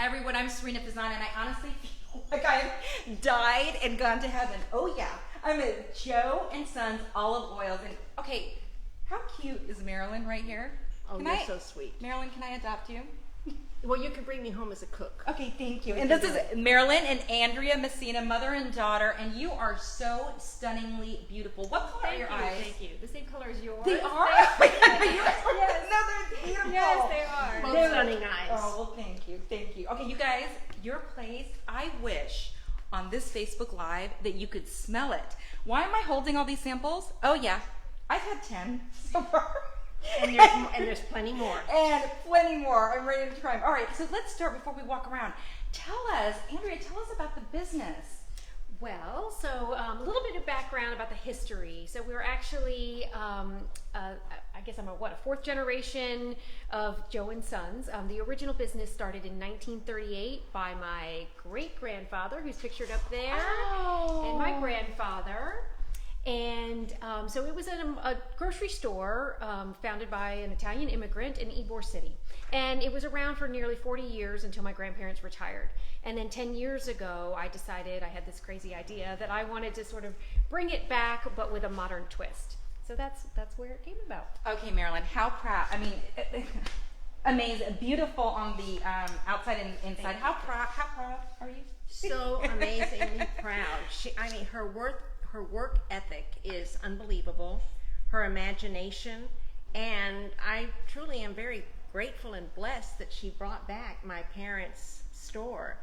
Hi everyone, I'm Serena Fazan, and I honestly feel like I have died and gone to heaven. Oh yeah, I'm at Joe and Sons Olive Oils, and okay, how cute is Marilyn right here? Oh, you're so sweet. Marilyn, can I adopt you? Well, you can bring me home as a cook. Okay, thank you. And this is Marilyn and Andrea Messina, mother and daughter, and you are so stunningly beautiful. What color are your eyes? Thank you. The same color as yours. They are? Yes. No, they're beautiful. Yes, they are. Both stunning eyes. Oh, well, thank you. Thank you. Okay, you guys, your place, I wish on this Facebook Live that you could smell it. Why am I holding all these samples? Oh, yeah. I've had 10 so far. And there's plenty more. And plenty more. I'm ready to try them. All right, so let's start before we walk around. Tell us, Andrea, tell us about the business. Well, so a little bit of background about the history. So we're actually, I guess I'm a fourth generation of Joe and Sons. The original business started in 1938 by my great-grandfather, who's pictured up there, and my grandfather. And so it was a grocery store founded by an Italian immigrant in Ybor City. And it was around for nearly 40 years until my grandparents retired. And then 10 years ago, I decided, I had this crazy idea that I wanted to sort of bring it back, but with a modern twist. So that's where it came about. Okay, Marilyn, how proud, I mean, amazing, beautiful on the outside and inside. How proud are you? So amazingly proud. Her work ethic is unbelievable, her imagination, and I truly am very grateful and blessed that she brought back my parents' store.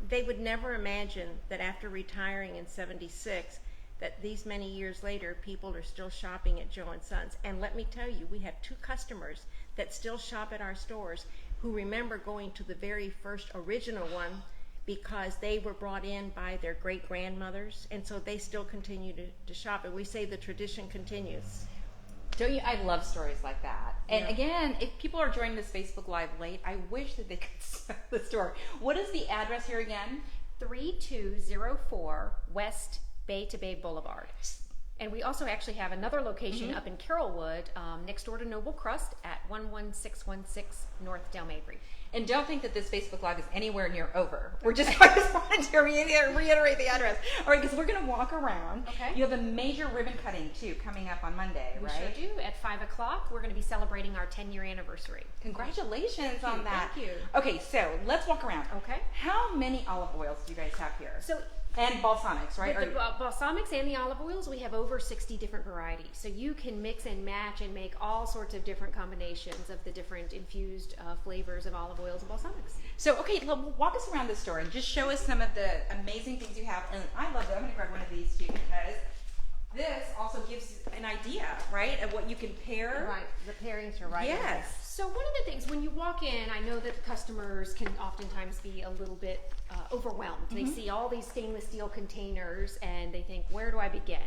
They would never imagine that after retiring in '76 that these many years later people are still shopping at Joe and Sons. And let me tell you, we have 2 customers that still shop at our stores who remember going to the very first original one because they were brought in by their great-grandmothers, and so they still continue to shop, and we say the tradition continues. Don't you? I love stories like that. And again, if people are joining this Facebook Live late, I wish that they could smell the store. What is the address here again? 3204 West Bay to Bay Boulevard. And we also actually have another location up in Carrollwood, next door to Noble Crust at 11616 North Del Mabry. And don't think that this Facebook Live is anywhere near over. I just wanted to reiterate the address. All right, because we're going to walk around. Okay. You have a major ribbon cutting, too, coming up on Monday, right? We sure do. At 5 o'clock, we're going to be celebrating our 10-year anniversary. Congratulations on that. Thank you. Okay, so let's walk around. Okay. How many olive oils do you guys have here? And balsamics, right? With the balsamics and the olive oils, we have over 60 different varieties. So you can mix and match and make all sorts of different combinations of the different infused flavors of olive oils and balsamics. So, okay, walk us around the store and just show us some of the amazing things you have. And I love that. I'm going to grab one of these too because this also gives an idea, right, of what you can pair. Right, the pairings are right. Yes. So one of the things, when you walk in, I know that customers can oftentimes be a little bit overwhelmed. They see all these stainless steel containers and they think, where do I begin?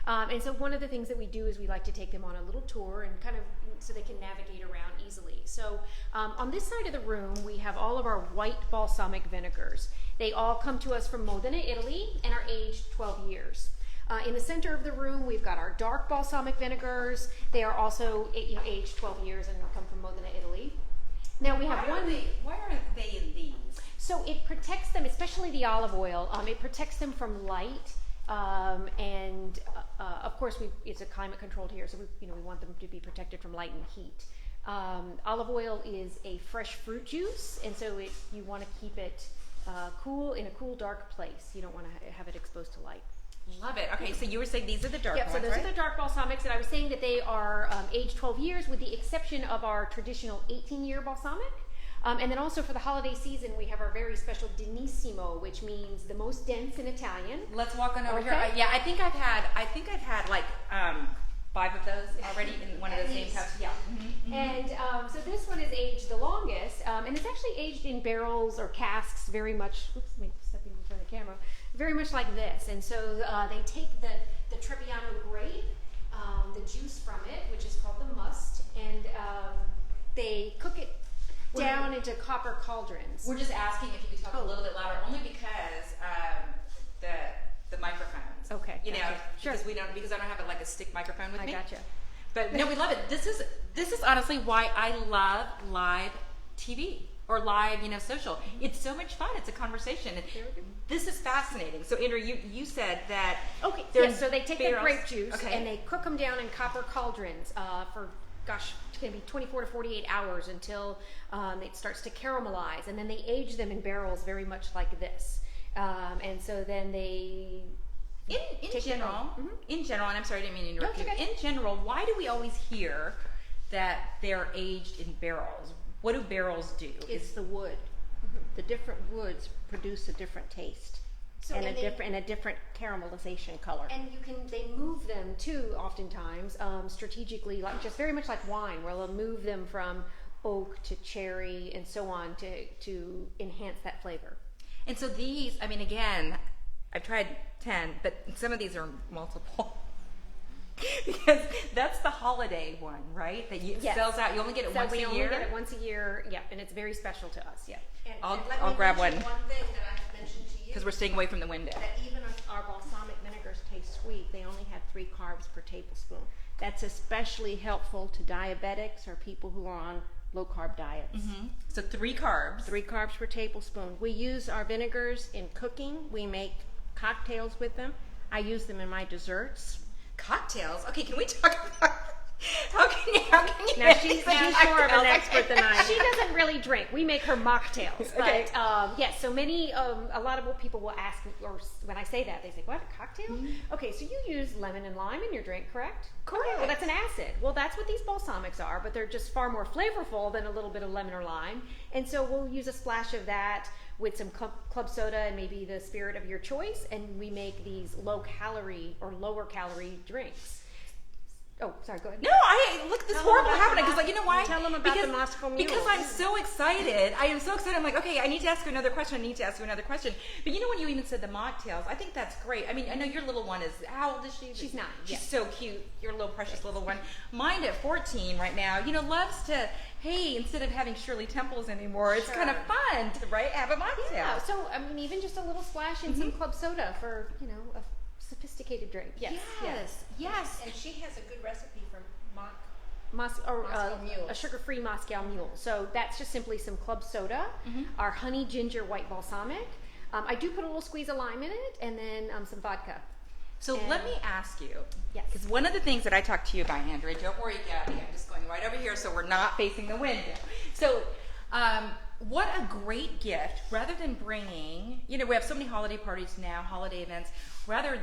And so one of the things that we do is we like to take them on a little tour and kind of so they can navigate around easily. So on this side of the room, we have all of our white balsamic vinegars. They all come to us from Modena, Italy, and are aged 12 years. In the center of the room, we've got our dark balsamic vinegars. They are also aged 12 years and come from Modena, Italy. Now we have Why aren't they in these? So it protects them, especially the olive oil. It protects them from light, and of course it's a climate controlled here, so we want them to be protected from light and heat. Olive oil is a fresh fruit juice, and so you want to keep it cool in a cool, dark place. You don't want to have it exposed to light. Love it. Okay, so you were saying these are the dark ones, so those right? are the dark balsamics, and I was saying that they are aged 12 years with the exception of our traditional 18-year balsamic. And then also for the holiday season, we have our very special Denissimo, which means the most dense in Italian. Let's walk on over here. Yeah, I think I've had like 5 of those already in one of the same cups. Yeah. And so this one is aged the longest, and it's actually aged in barrels or casks very much. Oops, let me step in front of the camera. Very much like this, and so they take the Trebbiano grape, the juice from it, which is called the must, and they cook it down into copper cauldrons. We're just asking if you could talk a little bit louder, only because the microphones. Okay. Sure. Because I don't have a stick microphone with me. I gotcha. But no, we love it. This is honestly why I love live TV. or live, social. It's so much fun. It's a conversation. And this is fascinating. So Andrea, you said that so they take the grape juice and they cook them down in copper cauldrons for, gosh, it's going to be 24 to 48 hours until it starts to caramelize, and then they age them in barrels very much like this. And so then they... In general, and I'm sorry, I didn't mean to interrupt you. Okay. In general, why do we always hear that they're aged in barrels? What do barrels do? It's the wood. The different woods produce a different taste and a different caramelization color. And they move them too, oftentimes, strategically, like just very much like wine, where they'll move them from oak to cherry and so on to enhance that flavor. And so these, I mean, again, I've tried 10, but some of these are multiple. Because that's the holiday one, right? That sells out. You only get it once a year. We only get it once a year. Yeah, and it's very special to us. Yeah. I'll grab one. One thing that I have mentioned to you, because we're staying away from the window. That even if our balsamic vinegars taste sweet, they only have 3 carbs per tablespoon. That's especially helpful to diabetics or people who are on low-carb diets. So 3 carbs. 3 carbs per tablespoon. We use our vinegars in cooking. We make cocktails with them. I use them in my desserts. Cocktails? Okay, can we talk about how can you now she's more of an expert than I am. She doesn't really drink. We make her mocktails. Okay. But yes, so many a lot of people will ask, or when I say that, they say, "What, a cocktail?" Okay, so you use lemon and lime in your drink, correct? Correct. Okay, well, that's an acid. Well, that's what these balsamics are, but they're just far more flavorful than a little bit of lemon or lime. And so we'll use a splash of that with some club soda and maybe the spirit of your choice, and we make these low-calorie or lower-calorie drinks. Oh, sorry, go ahead. No, look, this is horrible happening because, you know why? Tell them about the Moscow Mule. Because I'm so excited. I am so excited. I'm like, okay, I need to ask you another question. But you know when you even said the mocktails, I think that's great. I mean, I know your little one is, how old is she? She's 9. She's so cute. Your little precious little one. Mine at 14 right now, loves to, hey, instead of having Shirley Temples anymore, it's kind of fun to, have a mocktail. Yeah, so, I mean, even just a little splash in some club soda for, a sophisticated drink. Yes. And she has a good recipe for Moscow Mule. A sugar-free Moscow Mule. So that's just simply some club soda, our honey ginger white balsamic. I do put a little squeeze of lime in it, and then some vodka. So let me ask you, Yes. because one of the things that I talked to you about, Andrea, don't worry, Gabby, I'm just going right over here so we're not facing the window. So what a great gift, rather than bringing, we have so many holiday parties now, holiday events, rather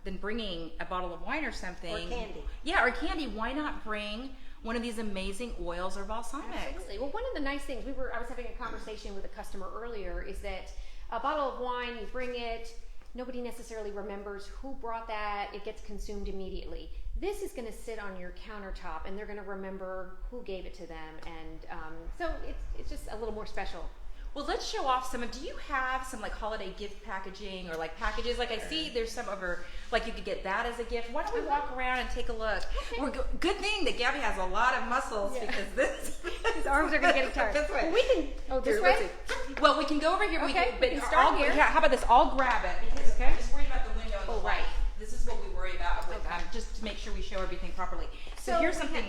than bringing a bottle of wine or something. Or candy. Yeah, or candy, why not bring one of these amazing oils or balsamics? Absolutely. Well, one of the nice things, I was having a conversation with a customer earlier, is that a bottle of wine, you bring it, nobody necessarily remembers who brought that, it gets consumed immediately. This is going to sit on your countertop, and they're going to remember who gave it to them, and so it's just a little more special. Well, let's show off do you have some holiday gift packaging or packages? I see there's some over, you could get that as a gift. Why don't we walk around and take a look? Okay. Good thing that Gabby has a lot of muscles because His arms are going to get tired. This way. Well, we can, this way? Well, we can go over here. Okay, we can start here. Yeah, how about this? I'll grab it because I'm just worried about the window and the light. This is what we worry about with just to make sure we show everything properly. So here's something.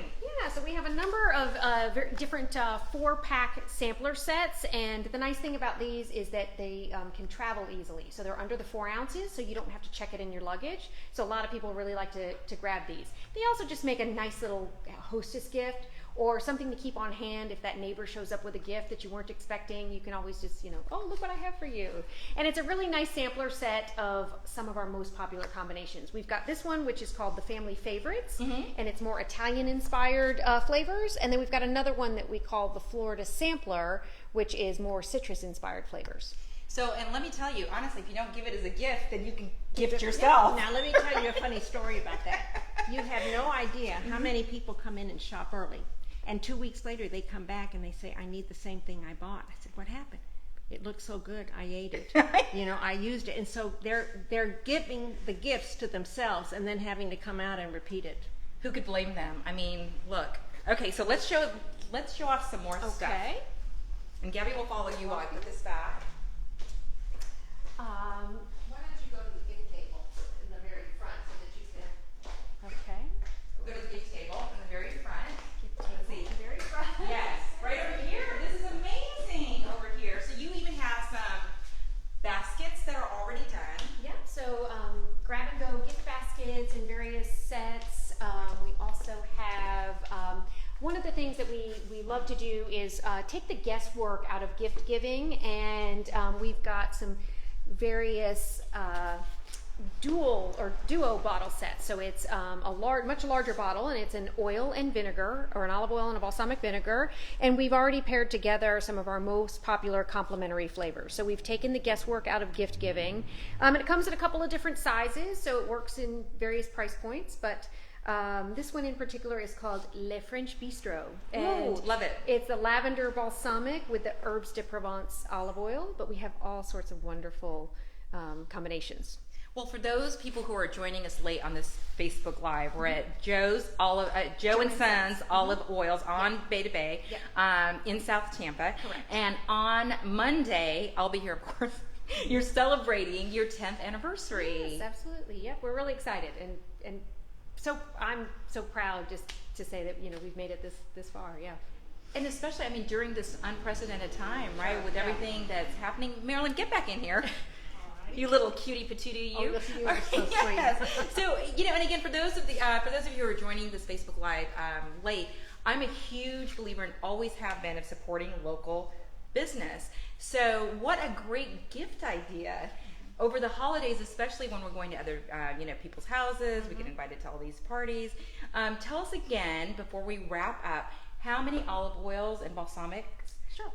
So we have a number of different 4-pack sampler sets, and the nice thing about these is that they can travel easily. So they're under the 4 ounces, so you don't have to check it in your luggage. So a lot of people really like to grab these. They also just make a nice little hostess gift, or something to keep on hand if that neighbor shows up with a gift that you weren't expecting. You can always just, oh, look what I have for you. And it's a really nice sampler set of some of our most popular combinations. We've got this one, which is called the Family Favorites, and it's more Italian-inspired flavors. And then we've got another one that we call the Florida Sampler, which is more citrus-inspired flavors. So, and let me tell you, honestly, if you don't give it as a gift, then you can gift yourself. Now, let me tell you a funny story about that. You have no idea how many people come in and shop early. And 2 weeks later, they come back and they say, I need the same thing I bought. I said, what happened? It looked so good. I ate it. I used it. And so they're giving the gifts to themselves and then having to come out and repeat it. Who could blame them? I mean, look. Okay, so let's show off some more stuff. Okay. And Gabby will follow you while I put this back. Why don't you go to the gift table in the very front so that you can... Okay. We'll go to the gift table in the very front. Gift table. See. Very front. Yes, right over here. This is amazing. love to do is take the guesswork out of gift giving, and we've got some various duo bottle sets. So it's much larger bottle, and it's an oil and vinegar, or an olive oil and a balsamic vinegar, and we've already paired together some of our most popular complementary flavors. So we've taken the guesswork out of gift giving, and it comes in a couple of different sizes, so it works in various price points, but this one in particular is called Le French Bistro. Ooh, love it. It's the lavender balsamic with the herbes de Provence olive oil, but we have all sorts of wonderful combinations. Well, for those people who are joining us late on this Facebook Live, we're at Joe and Sons Olive Oils on Bay to Bay in South Tampa. Correct. And on Monday, I'll be here, of course. You're celebrating your 10th anniversary. Yes, absolutely. Yep, we're really excited, and so I'm so proud just to say that we've made it this far. Yeah. And especially, I mean, during this unprecedented time, right, with everything that's happening. Marilyn, get back in here. You little cutie patootie, you. Oh, yes, you are so sweet. Yes. So, and again, for those of you who are joining this Facebook Live late, I'm a huge believer and always have been of supporting local business. So, what a great gift idea. Over the holidays, especially when we're going to other, people's houses, we get invited to all these parties. Tell us again, before we wrap up, how many olive oils and balsamics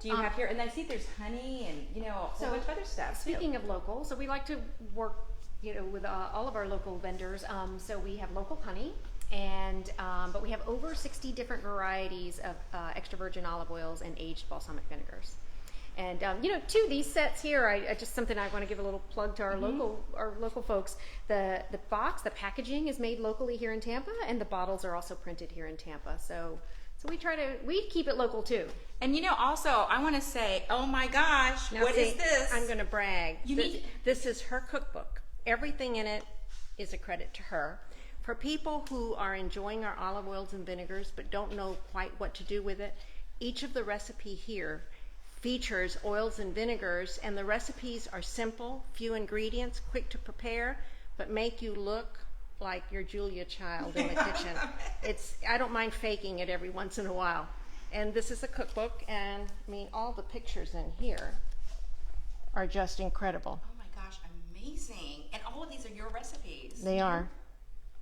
do you have here? And I see there's honey and, a whole bunch of other stuff. Speaking of local, so we like to work, with all of our local vendors. So we have local honey, and but we have over 60 different varieties of extra virgin olive oils and aged balsamic vinegars. And to these sets here, I just something I want to give a little plug to our local folks. The packaging is made locally here in Tampa, and the bottles are also printed here in Tampa. So we keep it local too. And also, I want to say, oh my gosh, Now, what is this? I'm going to brag. This is her cookbook. Everything in it is a credit to her. For people who are enjoying our olive oils and vinegars but don't know quite what to do with it, each of the recipe here features oils and vinegars, and the recipes are simple, few ingredients, quick to prepare, but make you look like your Julia Child in the kitchen. I don't mind faking it every once in a while. And this is a cookbook, and all the pictures in here are just incredible. Oh my gosh, amazing. And all of these are your recipes. They are.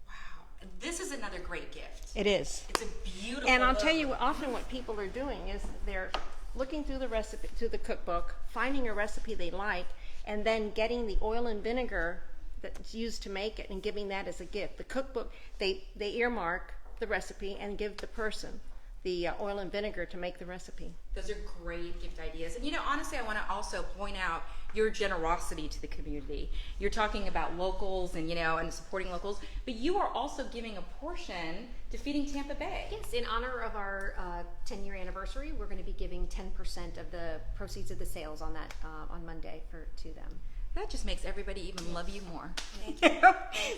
Wow. This is another great gift. It is. It's a beautiful And I'll look. tell you, often what people are doing is they're looking through the cookbook, finding a recipe they like, and then getting the oil and vinegar that's used to make it and giving that as a gift. The cookbook, they earmark the recipe and give the person the oil and vinegar to make the recipe. Those are great gift ideas. And honestly, I want to also point out your generosity to the community. You're talking about locals and and supporting locals, but you are also giving a portion to Feeding Tampa Bay. Yes, in honor of our 10-year anniversary, we're going to be giving 10% of the proceeds of the sales on that on Monday to them. That just makes everybody even love you more.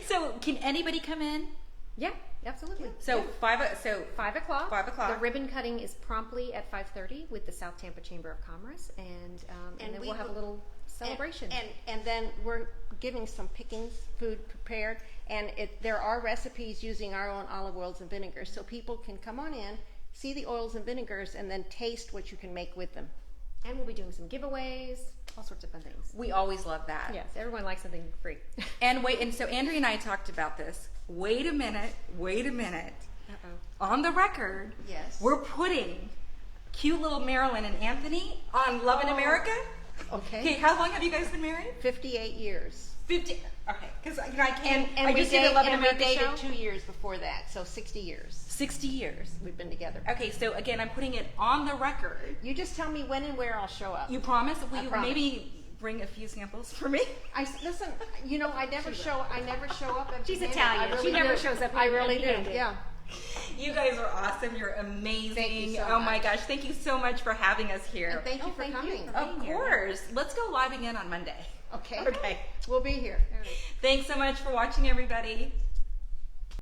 So, can anybody come in? Yeah, absolutely. So 5 o'clock. 5 o'clock. The ribbon cutting is promptly at 5:30 with the South Tampa Chamber of Commerce, and then we'll have a little celebration. And then we're giving some pickings, food prepared, and there are recipes using our own olive oils and vinegars, so people can come on in, see the oils and vinegars, and then taste what you can make with them. And we'll be doing some giveaways, all sorts of fun things. We always love that. Yes, everyone likes something free. And so Andrea and I talked about this. Wait a minute. Uh-oh. On the record, Yes. we're putting cute little Marilyn and Anthony on Love in America. Okay, how long have you guys been married? 58 years. 50. Okay, because I can't. And I we just see the Love in we America dated show. 2 years before that, so 60 years 60 years. we've been together. Okay, so again, I'm putting it on the record. You just tell me when and where I'll show up. You promise? Will I you promise. maybe bring a few samples for me? Listen, I never show up. She's empty-handed. Italian. I really She never do. shows up I really do. empty-handed. Yeah. You guys are awesome. You're amazing. Thank you so oh my much. gosh, thank you so much for having us here. And thank you for thank you coming. for Of course. Let's go live again on Monday. Okay. Okay. We'll be here. Thanks so much for watching, everybody.